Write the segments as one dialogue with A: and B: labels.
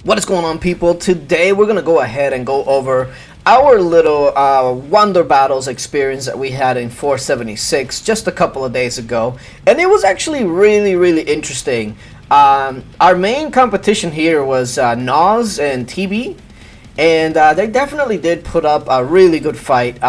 A: What is going on, people? Today we're gonna go ahead and go over our little Wonder Battles experience that we had in 476 just a couple of days ago, and it was actually really interesting. Our main competition here was Nas and TB, and they definitely did put up a really good fight.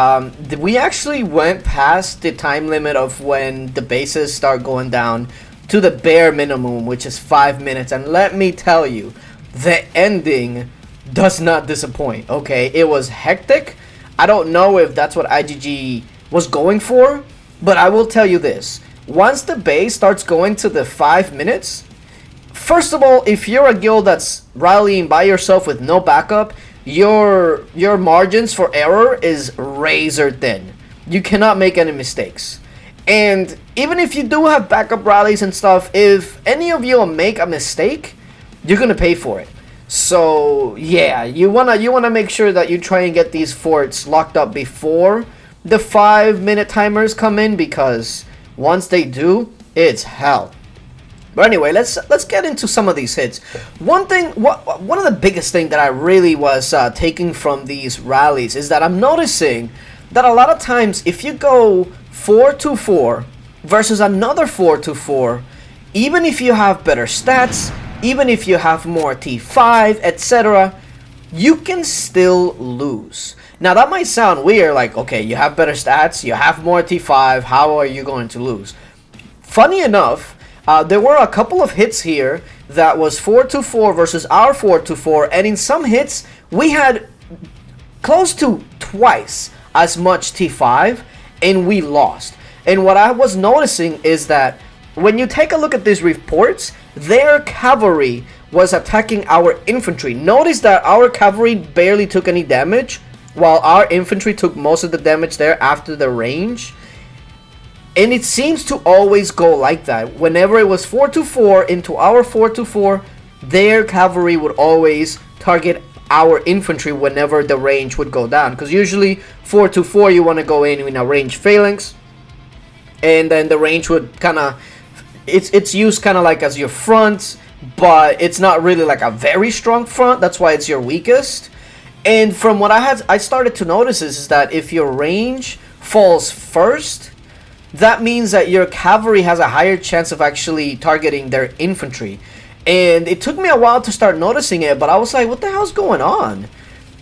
A: We actually went past the time limit of when the bases start going down to the bare minimum, which is 5 minutes, and let me tell you, the ending does not disappoint. Okay, it was hectic. I don't know if that's what IGG was going for, but I will tell you this: once the base starts going to the 5 minutes, first of all, if you're a guild that's rallying by yourself with no backup, your margins for error is razor thin. You cannot make any mistakes. And even if you do have backup rallies and stuff, if any of you make a mistake, you're gonna pay for it. So yeah, you wanna make sure that you try and get these forts locked up before the 5 minute timers come in, because once they do, it's hell. But anyway, let's get into some of these hits. One of the biggest thing that I really was taking from these rallies is that I'm noticing that a lot of times if you go 4-4 versus another 4-4, even if you have better stats, even if you have more T5, etc., you can still lose. Now that might sound weird, like, okay, you have better stats, you have more T5, how are you going to lose? Funny enough, there were a couple of hits here that was 4-4 versus our 4-4, and in some hits, we had close to twice as much T5, and we lost. And what I was noticing is that when you take a look at these reports, their cavalry was attacking our infantry. Notice that our cavalry barely took any damage, while our infantry took most of the damage there after the range. And it seems to always go like that. Whenever it was 4-4 into our 4-4, their cavalry would always target our infantry whenever the range would go down. Because usually 4-4, you want to go in a range phalanx, and then the range would kind of, it's used kind of like as your front, but it's not really like a very strong front. That's why it's your weakest. And from what I started to notice is that if your range falls first, that means that your cavalry has a higher chance of actually targeting their infantry. And it took me a while to start noticing it, but I was like, what the hell's going on?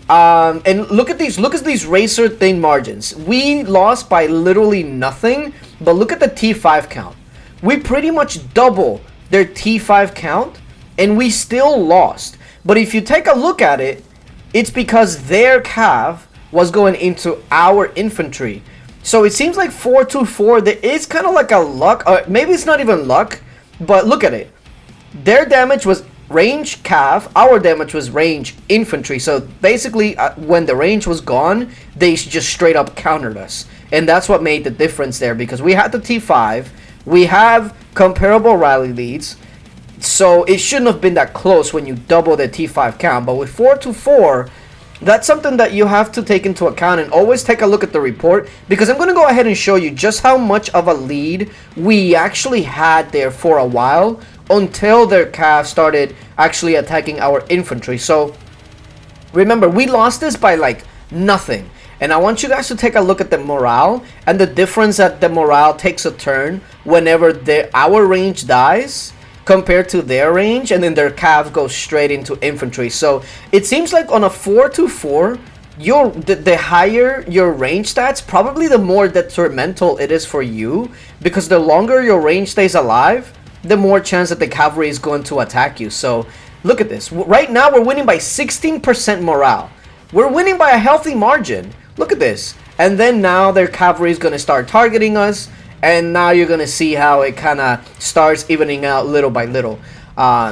A: And look at these razor thin margins. We lost by literally nothing, but look at the T5 count. We pretty much double their T5 count, and we still lost. But if you take a look at it, it's because their cav was going into our infantry. So it seems like 4-4, there is kind of like a luck, or maybe it's not even luck, but look at it. Their damage was range cav, our damage was range infantry. So basically, when the range was gone, they just straight up countered us. And that's what made the difference there, because we had the T5, we have comparable rally leads, so it shouldn't have been that close when you double the T5 count. But with 4-4, that's something that you have to take into account, and always take a look at the report, because I'm going to go ahead and show you just how much of a lead we actually had there for a while, until their cav started actually attacking our infantry. So remember, we lost this by like nothing. And I want you guys to take a look at the morale, and the difference that the morale takes a turn whenever our range dies compared to their range, and then their cav goes straight into infantry. So it seems like on a 4-4, the higher your range stats, probably the more detrimental it is for you, because the longer your range stays alive, the more chance that the cavalry is going to attack you. So look at this. Right now we're winning by 16% morale. We're winning by a healthy margin. Look at this. And then now their cavalry is going to start targeting us, and now you're going to see how it kind of starts evening out little by little.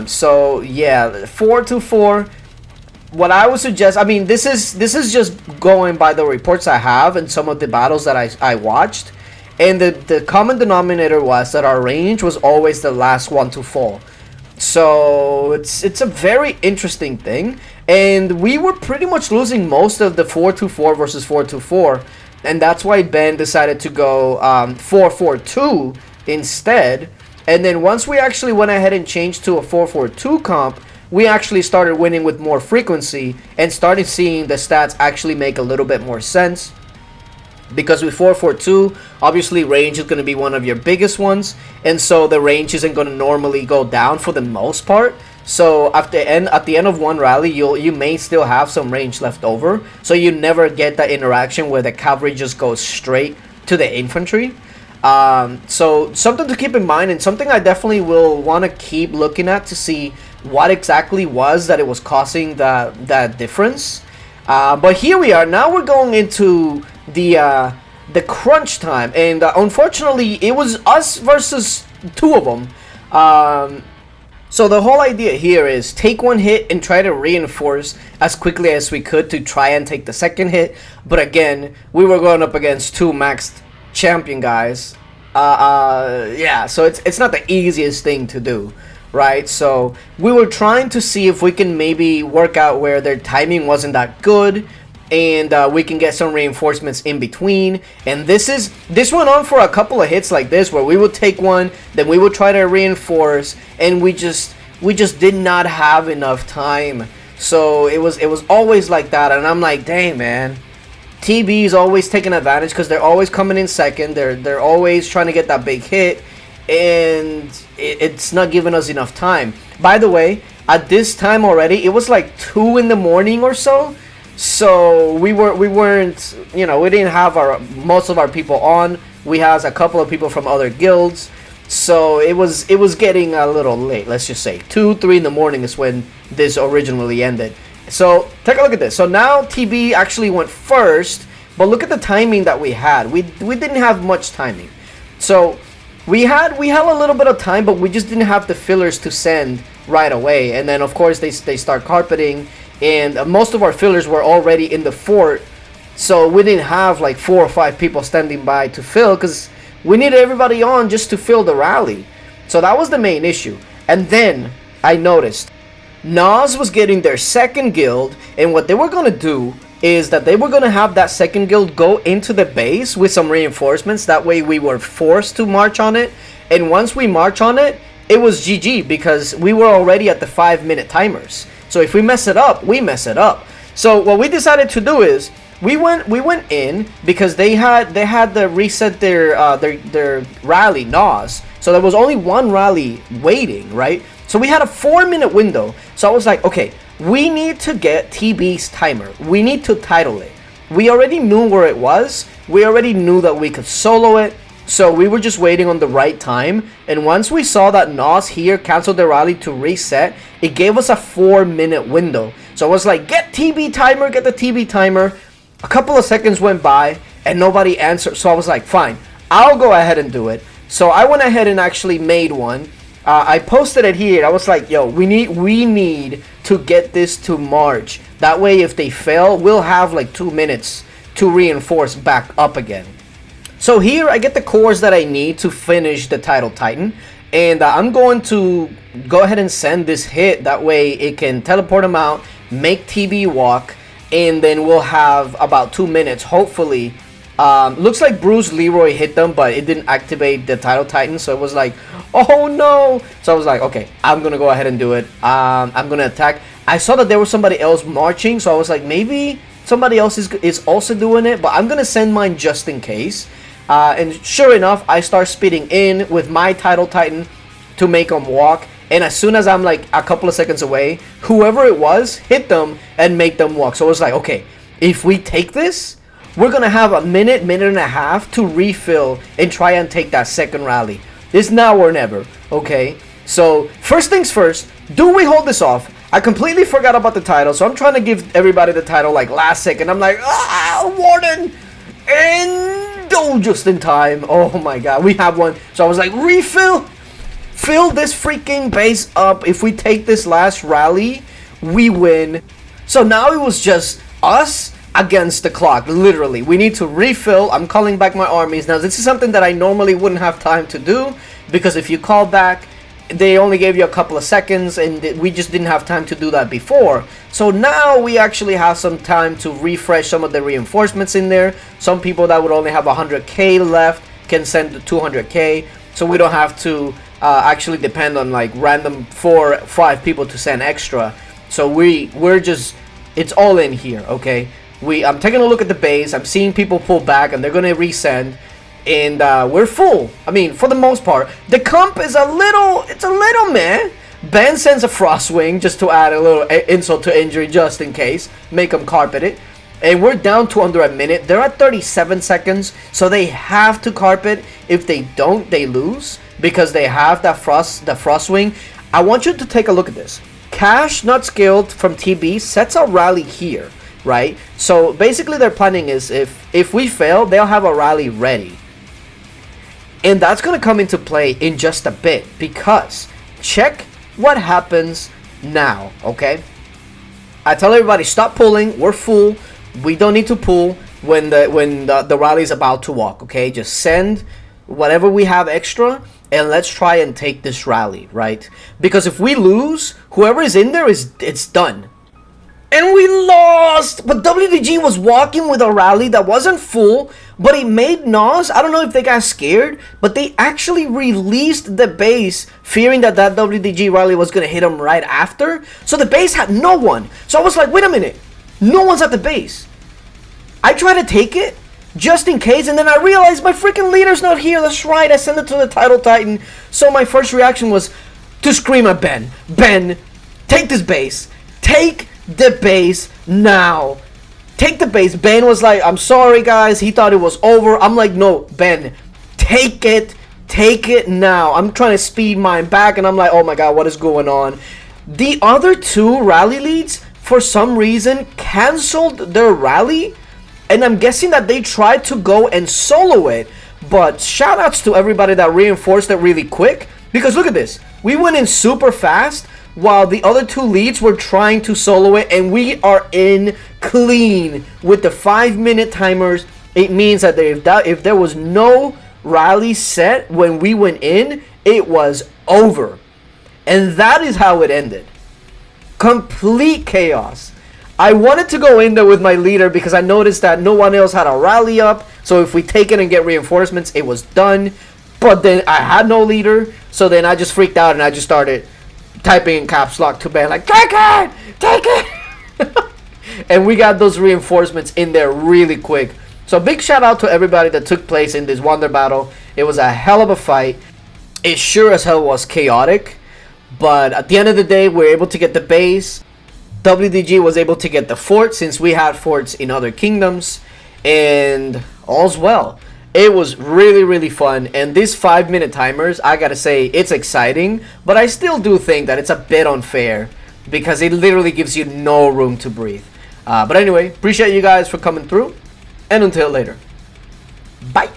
A: So yeah, 4-4, what I would suggest, I mean, this is just going by the reports I have and some of the battles that I watched, and the common denominator was that our range was always the last one to fall. So it's a very interesting thing, and we were pretty much losing most of the 4-4 versus 4-4, and that's why Ben decided to go 4-4-2 instead. And then once we actually went ahead and changed to a 4-4-2 comp, we actually started winning with more frequency and started seeing the stats actually make a little bit more sense. Because with 442, obviously range is going to be one of your biggest ones, and so the range isn't going to normally go down for the most part. So at the end of one rally, you may still have some range left over, so you never get that interaction where the cavalry just goes straight to the infantry. So something to keep in mind, and something I definitely will want to keep looking at to see what exactly was that it was causing that difference. But here we are. Now we're going into the crunch time, and unfortunately it was us versus two of them. So the whole idea here is take one hit and try to reinforce as quickly as we could to try and take the second hit. But again, we were going up against two maxed champion guys. Yeah, so it's not the easiest thing to do, right? So we were trying to see if we can maybe work out where their timing wasn't that good, and we can get some reinforcements in between. And this went on for a couple of hits like this, where we would take one, then we would try to reinforce, and we just did not have enough time. So it was always like that, and I'm like, dang, man, TB is always taking advantage because they're always coming in second. They're always trying to get that big hit, and it's not giving us enough time. By the way, at this time already, it was like 2 in the morning or so. So we weren't, you know, we didn't have most of our people on. We had a couple of people from other guilds, so it was getting a little late. Let's just say 2-3 in the morning is when this originally ended. So take a look at this. So now TB actually went first, but look at the timing that we had. We didn't have much timing. So we had a little bit of time, but we just didn't have the fillers to send right away. And then of course they start carpeting, and most of our fillers were already in the fort, so we didn't have like 4 or 5 people standing by to fill, because we needed everybody on just to fill the rally. So that was the main issue. And then I noticed Nas was getting their second guild, and what they were going to do is that they were going to have that second guild go into the base with some reinforcements. That way we were forced to march on it, and once we march on it, it was GG, because we were already at the 5-minute timers. So if we mess it up, we mess it up. So what we decided to do is we went in, because they had to reset their rally, Nas. So there was only one rally waiting, right? So we had a 4-minute window. So I was like, okay, we need to get TB's timer. We need to title it. We already knew where it was. We already knew that we could solo it. So we were just waiting on the right time, and once we saw that Nos here canceled the rally to reset, it gave us a 4-minute window. So I was like, get TB timer, get the TB timer. A couple of seconds went by and nobody answered, so I was like, fine, I'll go ahead and do it. So I went ahead and actually made one. I posted it here. I was like, yo, we need to get this to March. That way if they fail, we'll have like 2 minutes to reinforce back up again. So here I get the cores that I need to finish the Title Titan, and I'm going to go ahead and send this hit. That way it can teleport him out, make TB walk, and then we'll have about 2 minutes, hopefully. Looks like Bruce Leroy hit them, but it didn't activate the Title Titan, so it was like, oh no. So I was like, okay, I'm going to go ahead and do it. I'm going to attack. I saw that there was somebody else marching, so I was like, maybe somebody else is also doing it, but I'm going to send mine just in case. And sure enough, I start speeding in with my Title Titan to make them walk. And as soon as I'm like a couple of seconds away, whoever it was, hit them and make them walk. So I was like, okay, if we take this, we're going to have a minute and a half to refill and try and take that second rally. It's now or never, okay? So first things first, do we hold this off? I completely forgot about the title, so I'm trying to give everybody the title like last second. I'm like, Warden! And oh, just in time. Oh my god, we have one. So I was like, refill, fill this freaking base up. If we take this last rally, we win. So now it was just us against the clock, literally. We need to refill. I'm calling back my armies. Now this is something that I normally wouldn't have time to do, because if you call back, they only gave you a couple of seconds, and we just didn't have time to do that before. So now we actually have some time to refresh some of the reinforcements in there. Some people that would only have 100k left can send 200k, so we don't have to actually depend on like random 4 or 5 people to send extra. So we're just, it's all in here, okay? I'm taking a look at the base. I'm seeing people pull back and they're gonna resend, and we're full. I mean, for the most part. The comp is a little meh. Ben sends a Frostwing just to add a little insult to injury just in case. Make them carpet it. And we're down to under a minute. They're at 37 seconds, so they have to carpet. If they don't, they lose because they have the Frostwing. I want you to take a look at this. Cash Not Skilled from TB sets a rally here, right? So basically their planning is if we fail, they'll have a rally ready. And that's going to come into play in just a bit, because check what happens now, okay? I tell everybody, stop pulling. We're full. We don't need to pull when the rally is about to walk, okay? Just send whatever we have extra, and let's try and take this rally, right? Because if we lose, whoever is in there, it's done. And we lost! But WDG was walking with a rally that wasn't full, but it made Nas. I don't know if they got scared, but they actually released the base, fearing that WDG rally was going to hit them right after. So the base had no one. So I was like, wait a minute. No one's at the base. I try to take it, just in case, and then I realized my freaking leader's not here. That's right, I sent it to the Title Titan. So my first reaction was to scream at Ben. Ben, take this base. Take the base now. Take the base. Ben was like, I'm sorry guys, he thought it was over. I'm like, no, Ben, take it now. I'm trying to speed mine back, and I'm like, oh my god, what is going on? The other 2 rally leads for some reason canceled their rally, and I'm guessing that they tried to go and solo it. But shoutouts to everybody that reinforced it really quick, because look at this, we went in super fast while the other 2 leads were trying to solo it, and we are in clean with the 5-minute timers. It means that if there was no rally set when we went in, it was over. And that is how it ended. Complete chaos. I wanted to go in there with my leader because I noticed that no one else had a rally up, so if we take it and get reinforcements, it was done. But then I had no leader, so then I just freaked out and I just started typing in caps lock to Ben like, take it. And we got those reinforcements in there really quick. So big shout out to everybody that took place in this Wonder Battle. It was a hell of a fight. It sure as hell was chaotic, but at the end of the day, we were able to get the base. WDG was able to get the fort since we had forts in other kingdoms, and all's well. It was really, really fun, and these 5-minute timers, I gotta say, it's exciting, but I still do think that it's a bit unfair because it literally gives you no room to breathe. But anyway, appreciate you guys for coming through, and until later, bye.